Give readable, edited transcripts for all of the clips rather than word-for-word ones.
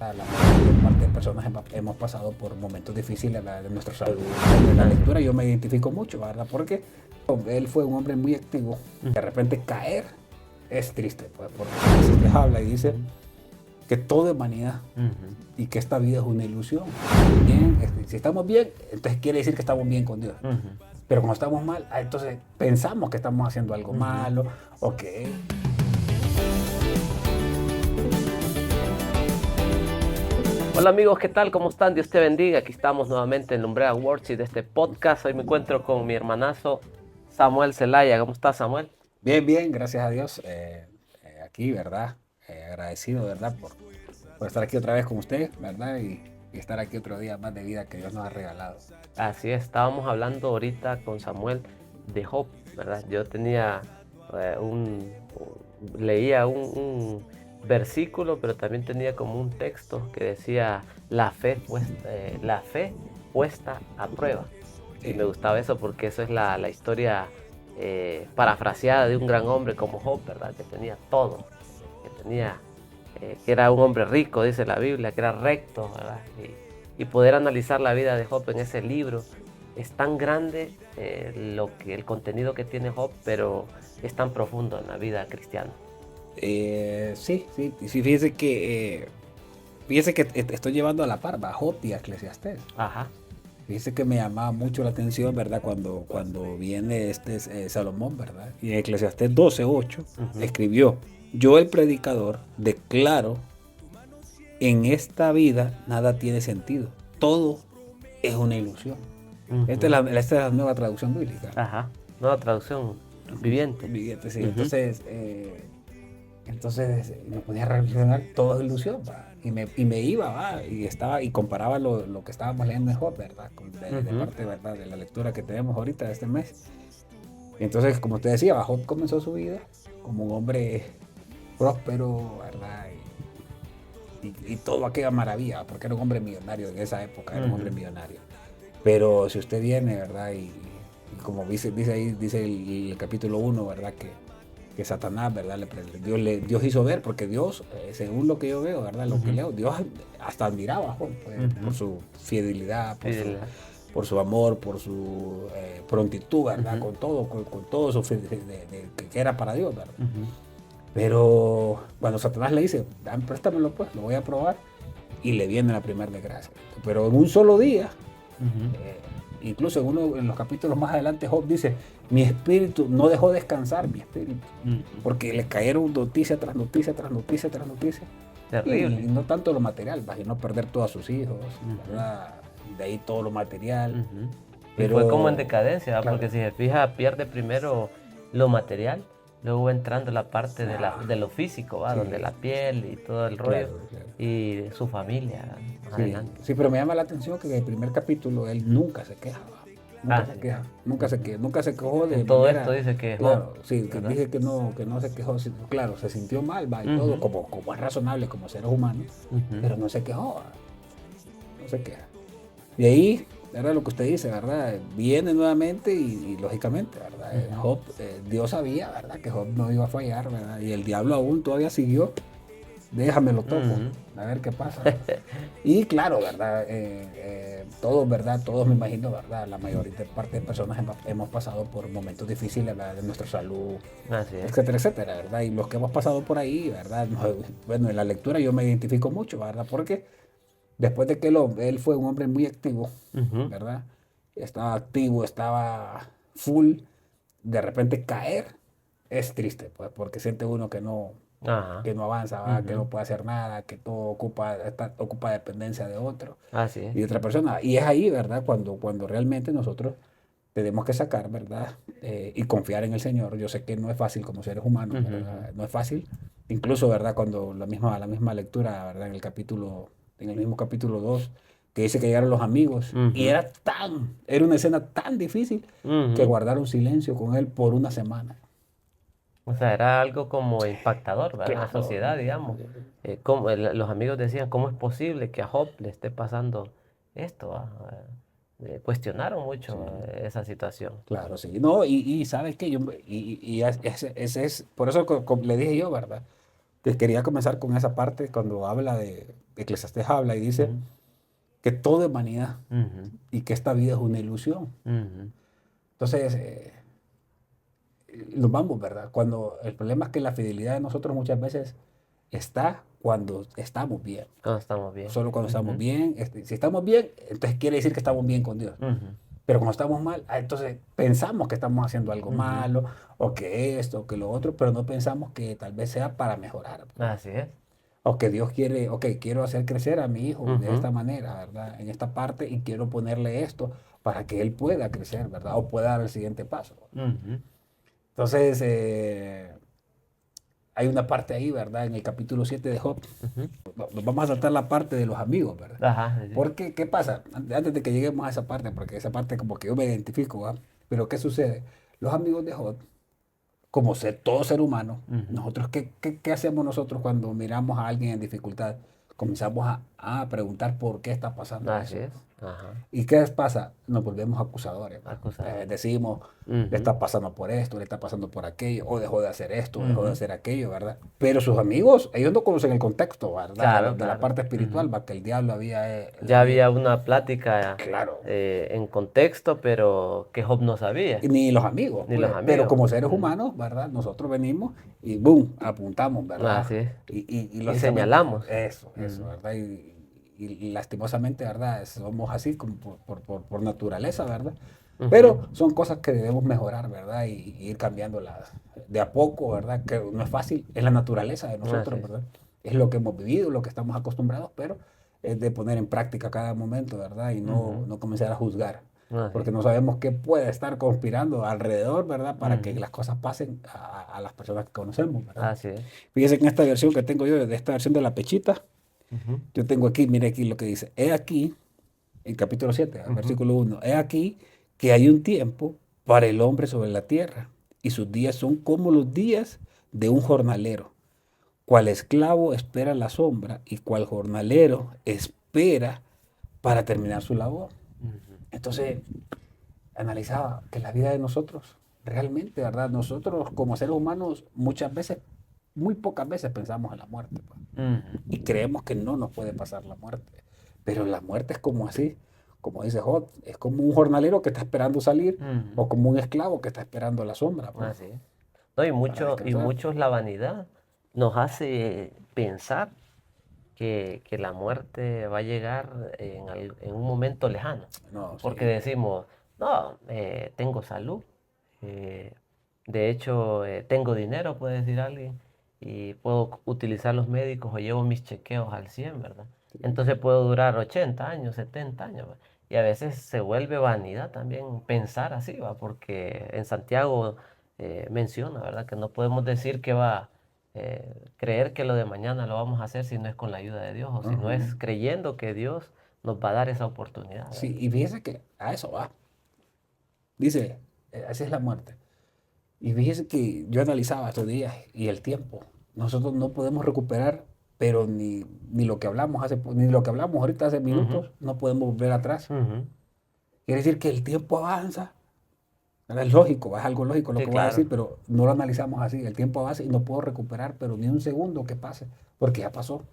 La mayor parte de personas hemos pasado por momentos difíciles de nuestra salud. En la lectura yo me identifico mucho, ¿verdad? Porque él fue un hombre muy activo. De repente caer es triste, pues, porque les habla y dice que todo es vanidad y que esta vida es una ilusión. Bien, si estamos bien, entonces quiere decir que estamos bien con Dios. Pero cuando estamos mal, entonces pensamos que estamos haciendo algo malo o que... Hola amigos, ¿qué tal? ¿Cómo están? Dios te bendiga. Aquí estamos nuevamente en Lumbrea Words y de este podcast. Hoy me encuentro con mi hermanazo Samuel Zelaya. ¿Cómo estás, Samuel? Bien, bien, gracias a Dios. Aquí, ¿verdad? Agradecido, ¿verdad? Por estar aquí otra vez con usted, ¿verdad? Y estar aquí otro día más de vida que Dios nos ha regalado. Así es, estábamos hablando ahorita con Samuel de Job, ¿verdad? Yo tenía leía un versículo, pero también tenía como un texto que decía la fe puesta a prueba. Y me gustaba eso porque eso es la historia parafraseada de un gran hombre como Job, ¿verdad? Que tenía todo, que era un hombre rico, dice la Biblia, que era recto, ¿verdad? Y poder analizar la vida de Job en ese libro es tan grande el contenido que tiene Job, pero es tan profundo en la vida cristiana. Sí, fíjese que estoy llevando a la par a Job y a Eclesiastés. Ajá. Fíjese que me llamaba mucho la atención, ¿verdad? Cuando viene Salomón, ¿verdad? Y en Eclesiastés 12:8 escribió: yo, el predicador, declaro, en esta vida nada tiene sentido, todo es una ilusión. Esta es la nueva traducción bíblica. Ajá. Nueva traducción viviente. Viviente, sí. Entonces me ponía a reflexionar, todo es ilusión, ¿va? Y me iba, ¿va? Y comparaba lo que estábamos leyendo en Job, ¿verdad? De parte, ¿verdad? De la lectura que tenemos ahorita de este mes. Y entonces, como usted decía, Job comenzó su vida como un hombre próspero, ¿verdad? Y todo aquella maravilla, porque era un hombre millonario en esa época, era un hombre millonario. Pero si usted viene, ¿verdad? Y como dice ahí, dice el capítulo 1, ¿verdad? Que Satanás, ¿verdad? Dios hizo ver, porque Dios, según lo que yo veo, ¿verdad? Lo que leo, Dios hasta admiraba a Job, pues, por su fidelidad, por su amor, por su prontitud, ¿verdad? Con todo su que era para Dios, ¿verdad? Pero cuando Satanás le dice, préstamelo pues, lo voy a probar, y le viene la primera desgracia. Pero en un solo día, incluso en los capítulos más adelante, Job dice, mi espíritu no dejó descansar, mi espíritu, porque le cayeron noticia tras noticia, tras noticia, tras noticia. Terrible. Y no tanto lo material, sino perder todos a sus hijos, ¿verdad? De ahí todo lo material. Pero fue como en decadencia, claro. Porque si se fija, pierde primero lo material, luego entrando la parte de lo físico, ¿va? Sí. Donde la piel y todo el rollo, claro. Y su familia más adelante. Sí, pero me llama la atención que en el primer capítulo él nunca se queja. Nunca se quejó de todo manera, esto dice que claro, sí, que dice que no se quejó, claro, se sintió mal, va, y todo, como es razonable como seres humanos, pero no se quejó, no se queja. Y ahí, ¿verdad? Lo que usted dice, ¿verdad? Viene nuevamente y lógicamente, ¿verdad? Job, Dios sabía, ¿verdad? Que Job no iba a fallar, ¿verdad? Y el diablo aún todavía siguió. Déjamelo toco, a ver qué pasa. Y claro, ¿verdad? Todos, ¿verdad? Todos me imagino, ¿verdad? La mayoría parte de personas hemos pasado por momentos difíciles, ¿verdad? De nuestra salud, etcétera, etcétera, ¿verdad? Y los que hemos pasado por ahí, ¿verdad? Bueno, en la lectura yo me identifico mucho, ¿verdad? Porque después de que él fue un hombre muy activo, ¿verdad? Estaba activo, estaba full, de repente caer es triste, pues, porque siente uno que no avanza, ¿verdad? Que no puede hacer nada, que todo ocupa dependencia de otro y de otra persona. Y es ahí, ¿verdad? Cuando realmente nosotros tenemos que sacar, ¿verdad? Y confiar en el Señor. Yo sé que no es fácil como seres humanos, ¿verdad? No es fácil. Incluso, ¿verdad? Cuando la misma lectura, ¿verdad? En el mismo capítulo 2, que dice que llegaron los amigos y era una escena tan difícil que guardaron silencio con él por una semana. O sea, era algo como impactador, ¿verdad? Claro. En la sociedad, digamos. Los amigos decían, ¿cómo es posible que a Job le esté pasando esto? Cuestionaron mucho esa situación. Claro, sí. No, y sabes que por eso le dije yo, ¿verdad? Que quería comenzar con esa parte cuando habla de Eclesiastés habla y dice que todo es vanidad y que esta vida es una ilusión. Entonces, nos vamos, ¿verdad? Cuando el problema es que la fidelidad de nosotros muchas veces está cuando estamos bien. Cuando estamos bien. Solo cuando estamos bien. Si estamos bien, entonces quiere decir que estamos bien con Dios. Pero cuando estamos mal, entonces pensamos que estamos haciendo algo malo, o que esto, o que lo otro, pero no pensamos que tal vez sea para mejorar. Así es. O que Dios quiere, ok, quiero hacer crecer a mi hijo de esta manera, ¿verdad? En esta parte, y quiero ponerle esto para que él pueda crecer, ¿verdad? O pueda dar el siguiente paso. Entonces, hay una parte ahí, ¿verdad? En el capítulo 7 de Job. Nos vamos a saltar la parte de los amigos, ¿verdad? Ajá, sí. Porque, ¿qué pasa? Antes de que lleguemos a esa parte, porque esa parte como que yo me identifico, ¿verdad? Pero ¿qué sucede? Los amigos de Job, como todo ser humano, nosotros, ¿qué hacemos nosotros cuando miramos a alguien en dificultad? Comenzamos a preguntar por qué está pasando Así eso. es. Ajá. ¿Y qué les pasa? Nos volvemos acusadores. Acusadores. Decimos, le está pasando por esto, le está pasando por aquello, o dejó de hacer esto, dejó de hacer aquello, ¿verdad? Pero sus amigos, ellos no conocen el contexto, ¿verdad? Claro, de la parte espiritual, va que el diablo había... Ya había una plática Claro. En contexto, pero que Job no sabía. Ni los amigos. Ni los amigos. Pero como seres humanos, ¿verdad? Nosotros venimos y boom, apuntamos, ¿verdad? Así es. Y señalamos. Eso, ¿verdad? Y lastimosamente, ¿verdad? Somos así como por naturaleza, ¿verdad? Pero son cosas que debemos mejorar, ¿verdad? Y ir cambiándolas de a poco, ¿verdad? Que no es fácil, es la naturaleza de nosotros, ¿verdad? Es lo que hemos vivido, lo que estamos acostumbrados, pero es de poner en práctica cada momento, ¿verdad? Y no comenzar a juzgar. Porque no sabemos qué puede estar conspirando alrededor, ¿verdad? Para que las cosas pasen a las personas que conocemos, ¿verdad? Así es. Fíjense que en esta versión que tengo yo, de esta versión de la pechita, yo tengo aquí, mire aquí lo que dice. He aquí, en capítulo 7, versículo 1, he aquí que hay un tiempo para el hombre sobre la tierra, y sus días son como los días de un jornalero, cual esclavo espera la sombra, y cual jornalero espera para terminar su labor. Entonces, analizaba que la vida de nosotros, realmente, ¿verdad? Nosotros como seres humanos muchas veces, muy pocas veces pensamos en la muerte, pues. Y creemos que no nos puede pasar la muerte. Pero la muerte es como así, como dice Job, es como un jornalero que está esperando salir, o como un esclavo que está esperando la sombra, pues. Así es. No, y muchos la vanidad nos hace pensar que la muerte va a llegar en un momento lejano. No, Porque sí. decimos, no, tengo salud, de hecho tengo dinero, puede decir alguien, y puedo utilizar los médicos o llevo mis chequeos al 100, ¿verdad? Entonces puedo durar 80 años, 70 años, ¿va? Y a veces se vuelve vanidad también pensar así, ¿va? Porque en Santiago menciona, ¿verdad? Que no podemos decir que creer que lo de mañana lo vamos a hacer si no es con la ayuda de Dios, o si no es creyendo que Dios nos va a dar esa oportunidad, ¿verdad? Sí, y fíjese que a eso va. Dice, así es la muerte. Y fíjese que yo analizaba estos días y el tiempo. Nosotros no podemos recuperar, pero ni lo que hablamos ni lo que hablamos ahorita hace minutos, no podemos volver atrás. Quiere decir que el tiempo avanza. Es lógico, es algo lógico lo Sí, que voy a claro. decir, pero no lo analizamos así. El tiempo avanza y no puedo recuperar, pero ni un segundo que pase, porque ya pasó.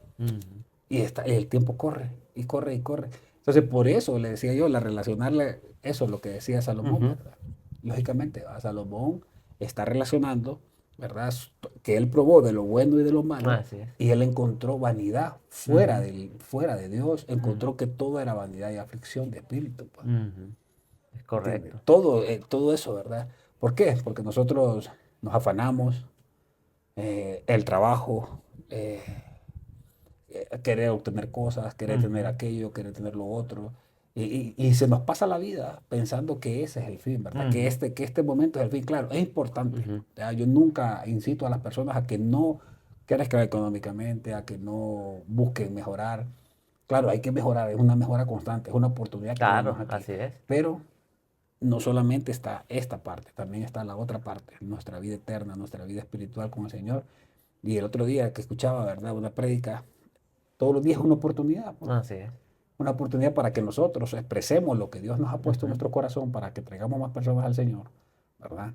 Y el tiempo corre, y corre, y corre. Entonces, por eso le decía yo, relacionarle eso, lo que decía Salomón, ¿verdad? Lógicamente, Salomón está relacionando, ¿verdad? Que él probó de lo bueno y de lo malo, Así es. y él encontró vanidad fuera de Dios, encontró que todo era vanidad y aflicción de espíritu, pues. Es correcto. Todo eso, ¿verdad? ¿Por qué? Porque nosotros nos afanamos, el trabajo, querer obtener cosas, querer tener aquello, querer tener lo otro. Y se nos pasa la vida pensando que ese es el fin, ¿verdad? Que este momento es el fin. Claro, es importante. Yo nunca incito a las personas a que no crezcan económicamente, a que no busquen mejorar. Claro, hay que mejorar, es una mejora constante, es una oportunidad que Claro, tenemos aquí. así es. Pero no solamente está esta parte, también está la otra parte, nuestra vida eterna, nuestra vida espiritual con el Señor. Y el otro día que escuchaba, ¿verdad? Una prédica, todos los días es una oportunidad, pues. Así es. Una oportunidad para que nosotros expresemos lo que Dios nos ha puesto en nuestro corazón, para que traigamos más personas al Señor, ¿verdad?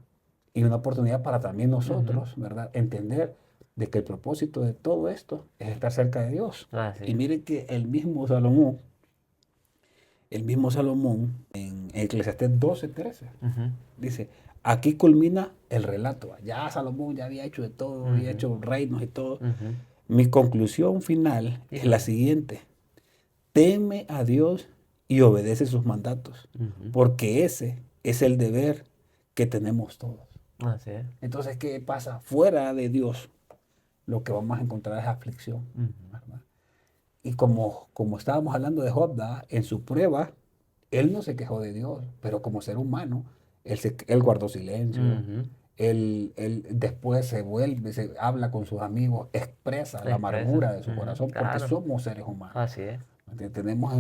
Y una oportunidad para también nosotros, ¿verdad? Entender de que el propósito de todo esto es estar cerca de Dios. Así Y es. mire que el mismo Salomón en Eclesiastés 12:13 Ujú, dice, aquí culmina el relato. Ya Salomón ya había hecho de todo, había ujú, hecho reinos y todo. ujú. Mi conclusión final es la Híjole. siguiente. Teme a Dios y obedece sus mandatos, Ujú, porque ese es el deber que tenemos todos. así es. Entonces, ¿qué pasa? Fuera de Dios, lo que vamos a encontrar es aflicción, Ujú, ¿verdad? Y como estábamos hablando de Job, ¿verdad? En su prueba, él no se quejó de Dios, pero como ser humano, él guardó silencio, ujú. él después se vuelve, se habla con sus amigos, expresa la Expresa. amargura de su Ujú, corazón, porque claro. somos seres humanos. Así es. Tenemos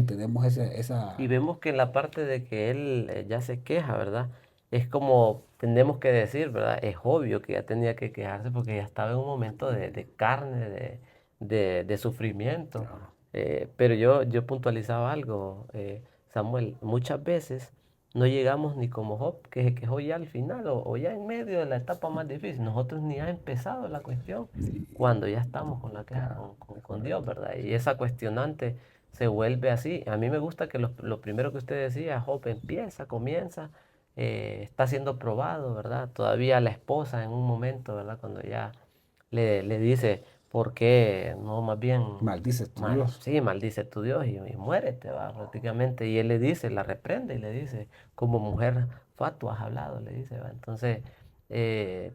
Y esa... vemos que en la parte de que él ya se queja, ¿verdad? Es como tenemos que decir, ¿verdad? Es obvio que ya tenía que quejarse porque ya estaba en un momento de carne, de sufrimiento. Claro, Pero yo puntualizaba algo, Samuel, muchas veces no llegamos ni como Job, que se quejó ya al final o ya en medio de la etapa más difícil. Nosotros ni ha empezado la cuestión cuando ya estamos con la queja claro, es con Dios, correcto. ¿verdad? Y esa cuestionante se vuelve así. A mí me gusta que lo primero que usted decía, Job comienza, está siendo probado, ¿verdad? Todavía la esposa en un momento, ¿verdad? Cuando ya le dice, ¿por qué no más bien, Maldices tu Dios. sí, maldice tu Dios y muérete, va, prácticamente? Y él le dice, la reprende y le dice, como mujer fatua has hablado, le dice, va. Entonces,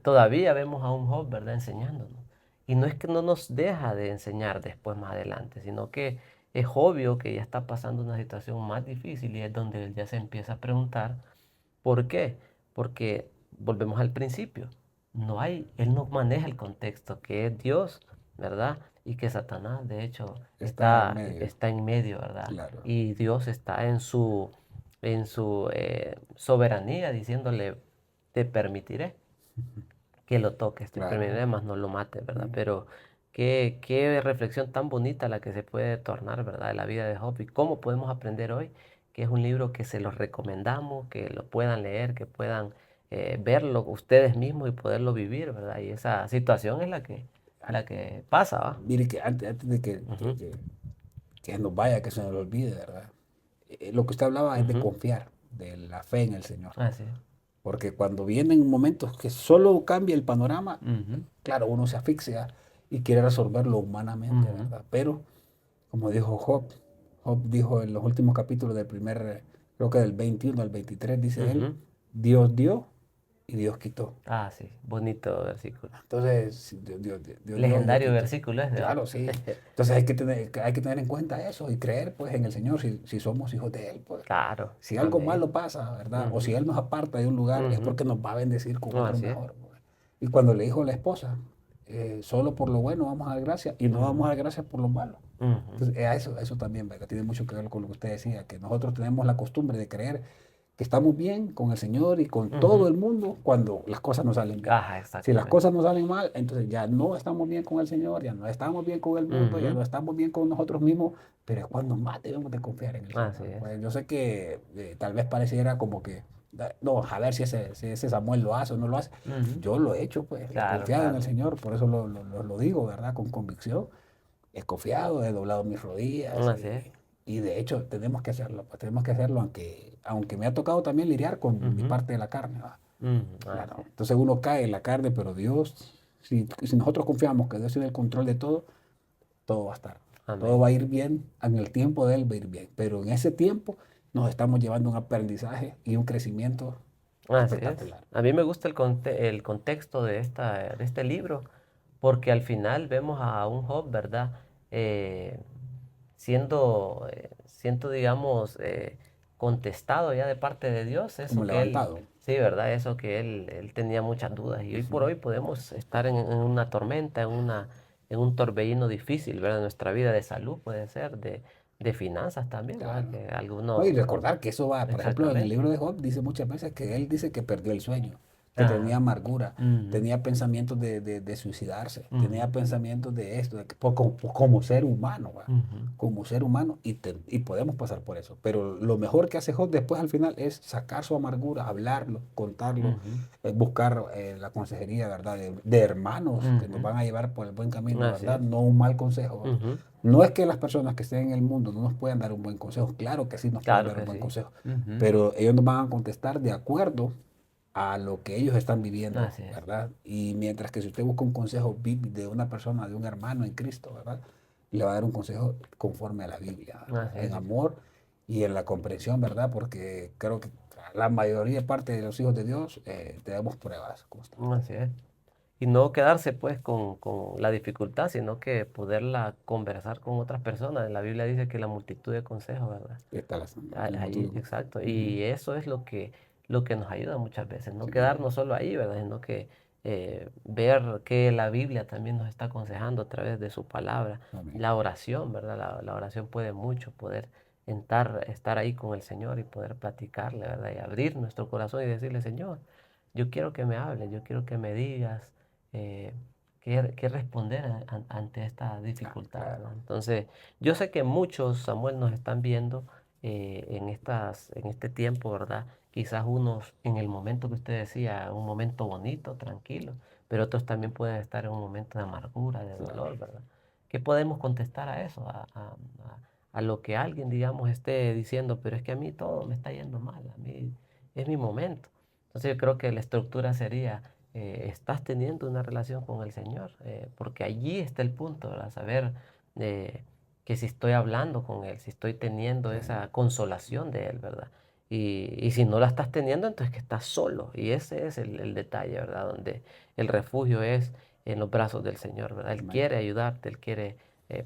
todavía vemos a un Job, ¿verdad? Enseñándonos. Y no es que no nos deja de enseñar después más adelante, sino que es obvio que ya está pasando una situación más difícil y es donde él ya se empieza a preguntar, ¿por qué? Porque volvemos al principio, él no maneja el contexto, que es Dios, ¿verdad? Y que Satanás, de hecho, Está en medio, está en medio, ¿verdad? claro. Y Dios está en su soberanía diciéndole, te permitiré que lo toques, te Claro. permitiré, más no lo mates, ¿verdad? Mm. Pero qué reflexión tan bonita la que se puede tornar, ¿verdad? De la vida de Job y cómo podemos aprender hoy, que es un libro que se los recomendamos, que lo puedan leer, que puedan verlo ustedes mismos y poderlo vivir, ¿verdad? Y esa situación es An- la que pasa, ¿va? Mire que antes de que, Ujú, que nos vaya, que se nos olvide, ¿verdad? Lo que usted hablaba es de ujú. confiar, de la fe en el Señor. Así es. Porque cuando vienen momentos que solo cambia el panorama, Ujú, claro, uno se asfixia y quiere resolverlo humanamente, ujú, ¿verdad? Pero, como dijo Job dijo en los últimos capítulos del creo que del 21 al 23, dice él, ujú. Dios dio y Dios quitó. Ah, sí, bonito versículo. Entonces, sí, Dios dio, Dios Legendario quitó. versículo es, ¿verdad? Claro, sí. Entonces hay que tener en cuenta eso y creer pues en el Señor si somos hijos de Él, pues. Claro, Si algo amén. malo pasa, ¿verdad? O si Ujú, Él nos aparta de un lugar, es ujú. porque nos va a bendecir con No, otro así es. mejor, pues. Y cuando le dijo a la esposa, solo por lo bueno vamos a dar gracias y no vamos Ujú, a dar gracias por lo malo. ujú, Entonces, eso también, ¿verdad? Tiene mucho que ver con lo que usted decía, que nosotros tenemos la costumbre de creer que estamos bien con el Señor y con todo ujú. el mundo cuando las cosas no salen bien. Ajá, Si las exactamente. cosas no salen mal, entonces ya no estamos bien con el Señor, ya no estamos bien con el mundo, ya Ujú, no estamos bien con nosotros mismos, pero es cuando más debemos de confiar en el así Señor. es. Pues yo sé que tal vez pareciera como que, no, a ver si ese Samuel lo hace o no lo hace. Ujú. Yo lo he hecho, pues, he Claro, confiado en el claro. Señor, por eso lo digo, ¿verdad? Con convicción. He confiado, he doblado mis rodillas Así es. y de hecho tenemos que hacerlo, pues tenemos que hacerlo aunque me ha tocado también lidiar con mi Ujú, parte de la carne, ¿va? ujú, así Claro. es. Entonces uno cae en la carne, pero Dios, si nosotros confiamos que Dios tiene el control de todo, todo va a estar. Todo Amén. va a ir bien, en el tiempo de Él va a ir bien. Pero en ese tiempo nos estamos llevando un aprendizaje y un crecimiento Así es. espectacular. A mí me gusta el contexto de este libro, porque al final vemos a un Job, ¿verdad? Eh, siendo, digamos, contestado ya de parte de Dios, Como eso que él, levantado. sí, ¿verdad? Eso que él tenía muchas dudas. Y hoy por hoy podemos estar en una tormenta, en un torbellino difícil, ¿verdad? En nuestra vida de salud puede ser, de finanzas también, ¿verdad? Claro. Que No, y algunos, recordar que eso va, por ejemplo, en el exactamente. libro de Job dice muchas veces que él dice que perdió el sueño. que tenía Ajá. amargura, Ujú. tenía pensamientos de suicidarse, tenía Ujú. pensamientos de esto, como ser humano, ¿va? Ujú. Como ser humano, y podemos pasar por eso. Pero lo mejor que hace Job después al final es sacar su amargura, hablarlo, contarlo, Ujú. buscar la consejería, ¿verdad? De hermanos que nos Ujú. van a llevar por el buen camino, Así ¿verdad? es. No un mal consejo, ¿va? Ujú. No es que las personas que estén en el mundo no nos puedan dar un buen consejo, claro que sí nos pueden Claro dar un que buen sí. consejo, Ujú. pero ellos nos van a contestar de acuerdo a lo que ellos están viviendo, Así es. ¿verdad? Y mientras que si usted busca un consejo de una persona, de un hermano en Cristo, ¿verdad? Le va a dar un consejo conforme a la Biblia, Así ¿verdad? En es. amor y en la comprensión, ¿verdad? Porque creo que la mayoría parte de los hijos de Dios tenemos pruebas constantes. Así es. Y no quedarse pues con la dificultad, sino que poderla conversar con otras personas. La Biblia dice que la multitud de consejos, ¿verdad? Está el Ahí, motivo. exacto. Ujú. Y eso es lo que nos ayuda muchas veces, no Sí, quedarnos solo ahí, ¿verdad? Sino que ver que la Biblia también nos está aconsejando a través de su palabra. amén. La oración, ¿verdad? La oración puede mucho, poder estar ahí con el Señor y poder platicarle, ¿verdad? Y abrir nuestro corazón y decirle, Señor, yo quiero que me hables, yo quiero que me digas eh, qué responder ante esta Ah, dificultad, ¿verdad? claro. Entonces, yo sé que muchos, Samuel, nos están viendo en este tiempo, ¿verdad? Quizás unos en el momento que usted decía, un momento bonito, tranquilo, pero otros también pueden estar en un momento de amargura, de Claro. dolor, ¿verdad? ¿Qué podemos contestar a eso? A lo que alguien, digamos, esté diciendo, pero es que a mí todo me está yendo mal, a mí es mi momento. Entonces yo creo que la estructura sería, estás teniendo una relación con el Señor, porque allí está el punto, ¿verdad? Saber eh, que si estoy hablando con Él, si estoy teniendo Sí, esa consolación de Él, ¿verdad? Y si no la estás teniendo, entonces que estás solo. Y ese es el detalle, ¿verdad? Donde el refugio es en los brazos del Señor, ¿verdad? Él amén. quiere ayudarte, Él quiere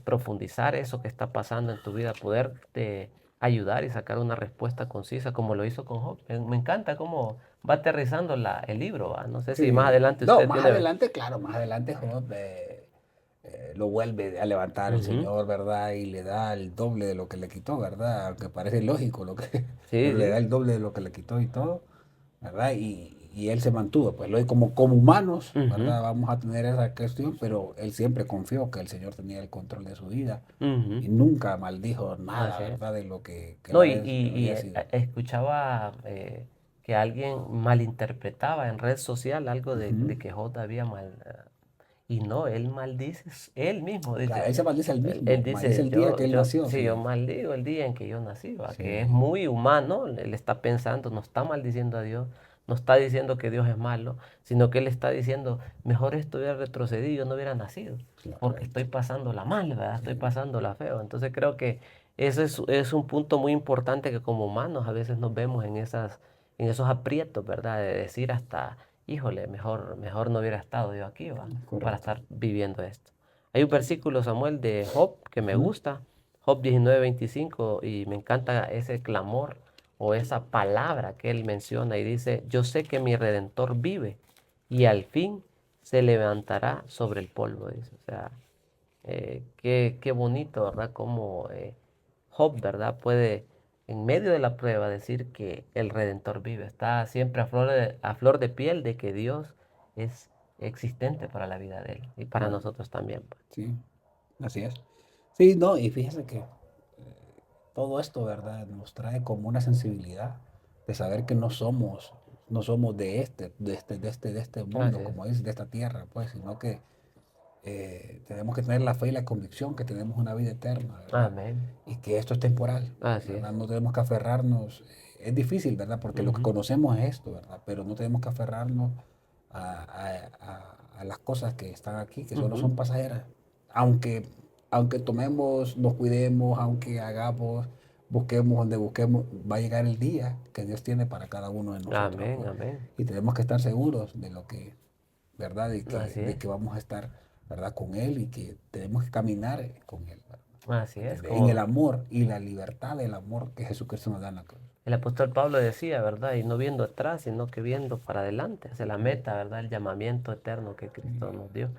profundizar eso que está pasando en tu vida, poderte ayudar y sacar una respuesta concisa, como lo hizo con Job. Me encanta cómo va aterrizando el libro, ¿va? No sé si más Sí, adelante no, usted más tiene... adelante, claro, más adelante Job lo vuelve a levantar el Ujú. Señor, ¿verdad? Y le da el doble de lo que le quitó, ¿verdad? Aunque parece lógico lo que, Sí, pero le da sí. el doble de lo que le quitó y todo, ¿verdad? Y él se mantuvo, pues como humanos, Ujú. ¿verdad? Vamos a tener esa cuestión, pero él siempre confió que el Señor tenía el control de su vida Ujú. y nunca maldijo nada, Así es. ¿verdad? De lo que él No, y había sido. escuchaba que alguien malinterpretaba en red social algo Ujú. de que J había mal. Y no, él maldice, él mismo Claro, dice. él se maldice al Él mismo, maldice dice, el día que él nació, sí, yo sí. maldigo el día en que yo nací, ¿va? Que es Sí, muy humano, él está pensando, no está maldiciendo a Dios, no está diciendo que Dios es malo, sino que él está diciendo, mejor esto hubiera retrocedido, yo no hubiera nacido, porque estoy correcto. pasándola mal, ¿verdad? Sí, Estoy pasándola feo. Entonces creo que ese es un punto muy importante que como humanos a veces nos vemos en esos aprietos, ¿verdad? De decir hasta, híjole, mejor no hubiera estado yo aquí, ¿va? Para correcto. estar viviendo esto. Hay un versículo, Samuel, de Job que me Ujú. gusta, Job 19:25, y me encanta ese clamor o esa palabra que él menciona y dice, yo sé que mi redentor vive y al fin se levantará sobre el polvo, dice. O sea, qué bonito, ¿verdad? Como Job, ¿verdad? Puede en medio de la prueba decir que el redentor vive. Está siempre a flor de piel de que Dios es existente para la vida de él y para Claro, nosotros también, pues. sí, así es. Sí, no, y fíjese que todo esto, ¿verdad? Nos trae como una sensibilidad de saber que no somos de este Así mundo, es. como dice, de esta tierra, pues, sino que tenemos que tener la fe y la convicción que tenemos una vida eterna, ¿verdad? Amén. Y que esto es temporal, Así es. ¿verdad? No tenemos que aferrarnos. Es difícil, ¿verdad? Porque lo que Ujú. conocemos es esto, ¿verdad? Pero no tenemos que aferrarnos a las cosas que están aquí, que solo Ujú. son pasajeras. Aunque, aunque tomemos, nos cuidemos, aunque hagamos, busquemos donde busquemos, va a llegar el día que Dios tiene para cada uno de nosotros, Amén, pues. amén. Y tenemos que estar seguros de lo que, ¿verdad? De que, Así de es. que vamos a estar, ¿verdad? Con Él y que tenemos que caminar con Él, ¿verdad? Así es. En el Como amor y la libertad del amor que Jesucristo nos da en la cruz. el apóstol Pablo decía, ¿verdad? Y no viendo atrás, sino que viendo para adelante, hacia la Ujú. meta, ¿verdad? El llamamiento eterno que Cristo Sí, nos dio.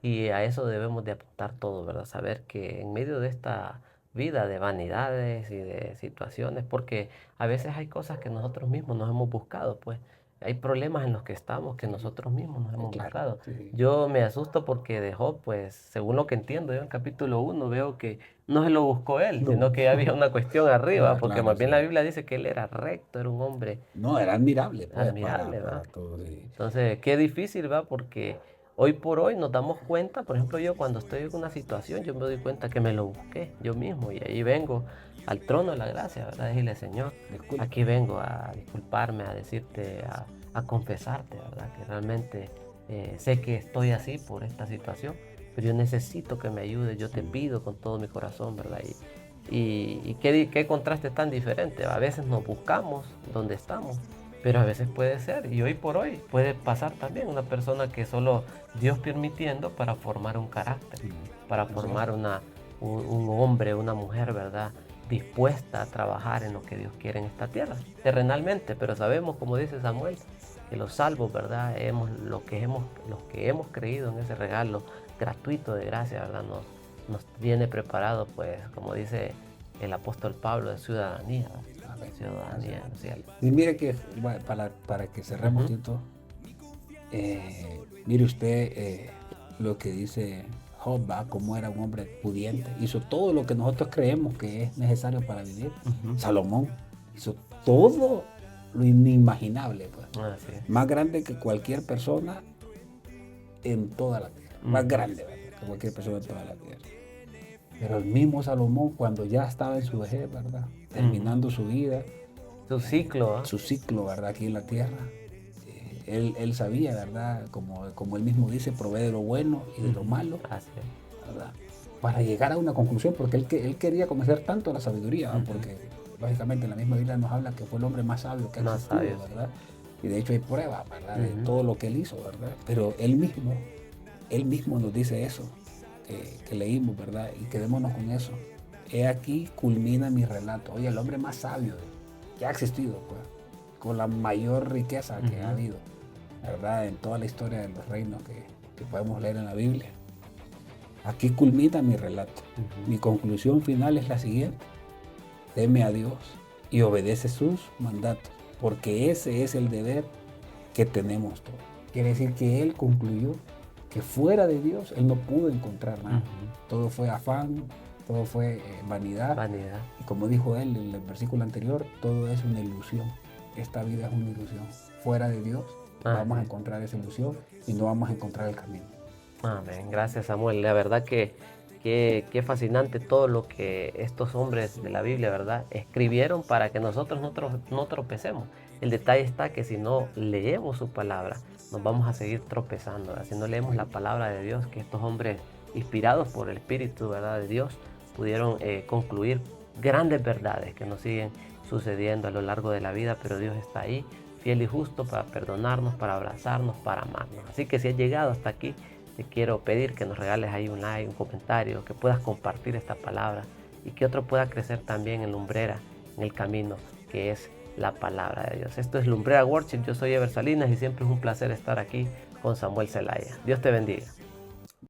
Y a eso debemos de apuntar todo, ¿verdad? Saber que en medio de esta vida de vanidades y de situaciones, porque a veces hay cosas que nosotros mismos nos hemos buscado, pues hay problemas en los que estamos que nosotros mismos nos hemos Claro, buscado. sí. Yo me asusto porque de Job, pues, según lo que entiendo yo en capítulo 1, veo que no se lo buscó él, sino No. que había una cuestión arriba, porque Claro, más bien la sí. Biblia dice que él era recto, era un hombre No, era admirable, pues, admirable, para ¿va? todo. Sí. Entonces, qué difícil, ¿va? Porque hoy por hoy nos damos cuenta, por ejemplo, yo cuando estoy en una situación, yo me doy cuenta que me lo busqué yo mismo y ahí vengo al trono de la gracia, ¿verdad? Decirle, Señor, Disculpa. aquí vengo a disculparme, a decirte, a confesarte, ¿verdad? Que realmente sé que estoy así por esta situación, pero yo necesito que me ayudes, yo te pido con todo mi corazón, ¿verdad? Y qué contraste tan diferente, ¿va? A veces nos buscamos donde estamos, pero a veces puede ser, y hoy por hoy puede pasar también una persona que solo Dios permitiendo para formar un carácter, Sí. para Así es. formar un hombre, una mujer, ¿verdad? Dispuesta a trabajar en lo que Dios quiere en esta tierra, terrenalmente, pero sabemos, como dice Samuel, que los salvos, ¿verdad? Los que hemos creído en ese regalo gratuito de gracia, ¿verdad? Nos viene preparado, pues, como dice el apóstol Pablo, de ciudadanía, ¿verdad? Amén. Ciudadanía en los cielos. Y mire que, bueno, para que cerremos, Ujú. Tito, mire usted lo que dice Job, ¿va? Cómo era un hombre pudiente, hizo todo lo que nosotros creemos que es necesario para vivir. Ujú. Salomón hizo todo lo inimaginable, pues. Así es. Más grande que cualquier persona en toda la tierra, más Ujú. grande, ¿verdad? Que cualquier persona en toda la tierra. Pero el mismo Salomón, cuando ya estaba en su vejez, ¿verdad? Terminando su vida, Su ciclo, ¿ah? su ciclo, ¿verdad? Aquí en la tierra, él sabía, ¿verdad? Como él mismo dice, provee de lo bueno y de lo malo, Así es. ¿verdad? Para llegar a una conclusión, porque él quería conocer tanto la sabiduría, ¿verdad? Porque lógicamente en la misma Biblia nos habla que fue el hombre más sabio que ha Más existido, sabio, sí. ¿verdad? Y de hecho hay pruebas, ¿verdad? De Ujú. todo lo que él hizo, ¿verdad? Pero él mismo nos dice eso, que leímos, ¿verdad? Y quedémonos con eso. He aquí culmina mi relato. Oye, el hombre más sabio que ha existido, pues, con la mayor riqueza que ha habido, ¿verdad? En toda la historia de los reinos que podemos leer en la Biblia. Aquí culmina mi relato. Mi conclusión final es la siguiente. Teme a Dios y obedece sus mandatos, porque ese es el deber que tenemos todos. Quiere decir que él concluyó que fuera de Dios él no pudo encontrar nada. Todo fue afán, todo fue vanidad. Vanidad. Y como dijo él en el versículo anterior, todo es una ilusión. Esta vida es una ilusión. Fuera de Dios vamos a encontrar esa ilusión y no vamos a encontrar el camino. Amén. Gracias, Samuel. La verdad que qué fascinante todo lo que estos hombres de la Biblia, ¿verdad? Escribieron para que nosotros no tropecemos. El detalle está que si no leemos su palabra, nos vamos a seguir tropezando, ¿verdad? Si no leemos la palabra de Dios, que estos hombres inspirados por el Espíritu, ¿verdad? De Dios, pudieron concluir grandes verdades que nos siguen sucediendo a lo largo de la vida, pero Dios está ahí, fiel y justo para perdonarnos, para abrazarnos, para amarnos. Así que si has llegado hasta aquí, te quiero pedir que nos regales ahí un like, un comentario, que puedas compartir esta palabra y que otro pueda crecer también en lumbrera, en el camino que es la palabra de Dios. Esto es Lumbrera Worship, yo soy Ever Salinas y siempre es un placer estar aquí con Samuel Zelaya. Dios te bendiga.